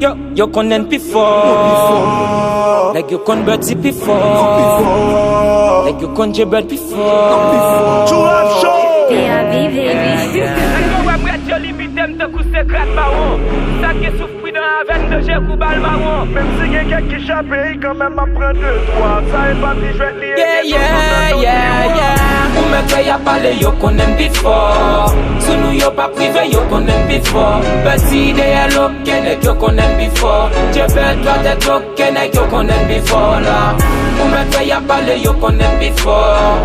Yo konnen before. Like you kon Bertie before. Like you kon Jebel before. To have show. PRV baby. Dem te kouse krat baron. Ça qui souffre dans la veine de j'ai coubal baron. Même si y'a quelqu'un qui échappe, il quand même apprend 2, 3. Ça est parti, je vais te lire. Ou me kwe ya pale yo konnen before. Sou nou yo pa prive yo konnen before. Beti de hello kenek yo konnen before. Jebel toi te tok kenek yo konnen before la. Ou me kwe ya pale yo konnen before.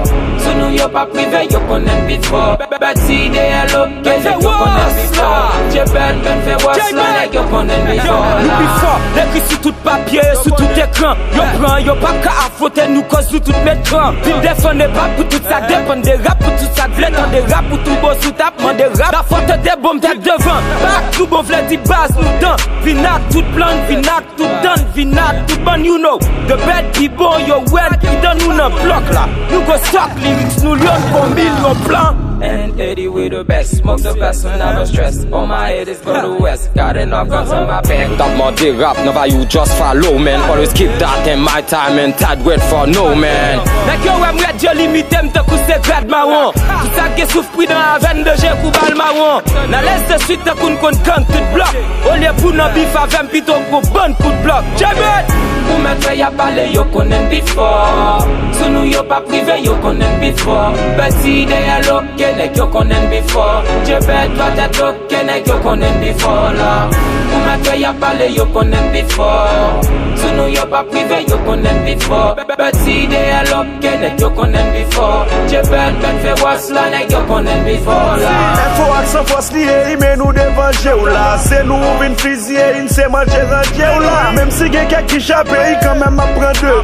Sou nou yo pa prive yo konnen before. Beti de hello kenek yo konnen before. Jebel ben fe was la nek yo konnen before la. Before, l'écrit sur tout papier, sur tout écran. Yo prend, yo pas qu'à affronter nous cause sous tout mettre. Puis défendre pas pour tout ça, dépend des rap pour tout ça, v'lait tant des rap pour tout beau sous tapement des rap. La faute des bombes tête devant, back tout bon v'lait dit base nous dans. Vinac tout plan, vinac tout done, vinac tout bon you know. The bad people, yo well, qui donne nous un bloc là. Nous go stock lyrics, nous lions pour millions plans. And Eddie with the best, smoke the best when never stressed. All my head is go to west, got enough guns on my back. That more the rap, never you just follow man. Always keep that in my time and tad wait for no man. Like yo wèm yo limite m'te kouse grad marron. Tout ça qui souffre dans la veine de j'ai coubal marron. Na laisse de suite te koun kon gang tout bloc. Au lieu pour nan bif avec pito pour bon coup de bloc. Jebel! Ou me kwe ya pale yo konnen before. Sou nou yo pa prive yo konnen before. Beti de hello kenek yo konnen before. Jebel toi te tok kenek yo konnen before la. Ou me kwe ya pale yo konnen before. Sou nou yo pa prive yo konnen before. Beti de hello kenek yo konnen before. Jebel ben fe was la nek yo konnen before la. Info accent force lié, il met nous devant Jéhu là. C'est nous vin fusiller, il s'est mangé dans Jéhu là. Même si y'a quelqu'un qui échappe, il quand même apprend 2, 3.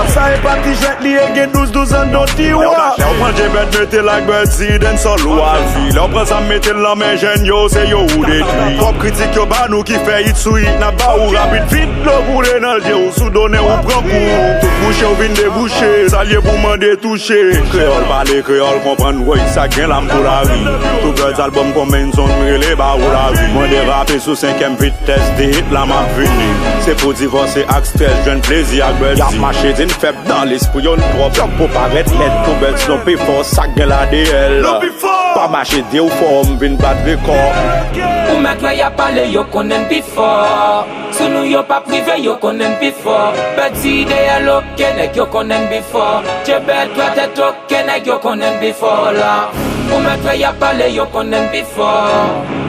Ça est parti, je vais te lire, il 12 ans dans tiroir. Là on prend Jebel, mettez la Bertie dans son loisir. Là on prend ça, mettez la main jeune, yo, c'est yo ou détruit. Pop critique yo ba nous qui fait hit sous hit, n'a pas ou rapide vite. L'eau roule dans le Jéhu, sous donner on prend coup. Tout bouché ou vin débouché, ça lié pour m'en détoucher. Créole parler, créole comprendre, oui, ça gagne l'âme pour la vie. Tout birds album comme une zone brûlée, bah ou la vie. Moi des rappés sous 5e vitesse, des hits la m'a venu. C'est pour divorcer, axe 13, jeune plaisir à Bertie. Y'a marché d'une faible dans l'esprit, y'en trop pour paraître net. Tout birds non plus fort, ça gagne la DL. Pas marcher des ou forme, vin battre record. Ou me kwe ya pale yo konnen before. Sou nou yo pa prive yo konnen before. Beti de hello kenek yo konnen before. Jebel toi te tok kenek yo konnen before la. Ou me kwe ya pale yo konnen before.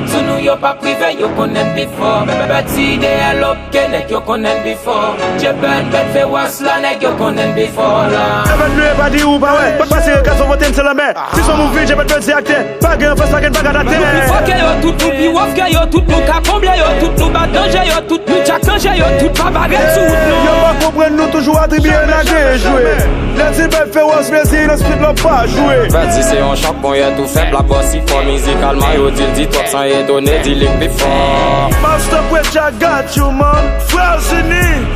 Sou nou yo pa prive yo konnen before. Beti de hello kenek yo konnen before. Jebel ben fe was la nek yo konnen before la. Jebel nou e pa di ou pa wè. Pas si rekas on voten se la mè. Si son mouvi Jebel Bertie acte. Pas gen fès la gen baga date. Fuck yo tout nou, pi waf yo tout nou. Ka komble yo tout nou, ba danger yo tout nou. Chak danger yo tout, pa baguette sous nou. Yo pa comprenne nous toujours attribué la gen joué. Let's belle fait was plaisir, le split l'a pas joué. Bertie c'est un choc, bon y'a tout fait. La bosse il faut musicalement, yo dit toi sans y donner, dit lick before. Master Quetch, I got you man. Frère Zini,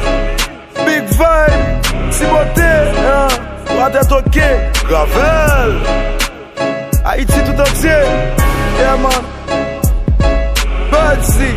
Big Vibe, Timothée, va t'être ok. Gravel, Haïti tout entier. Yeah man, Bertie.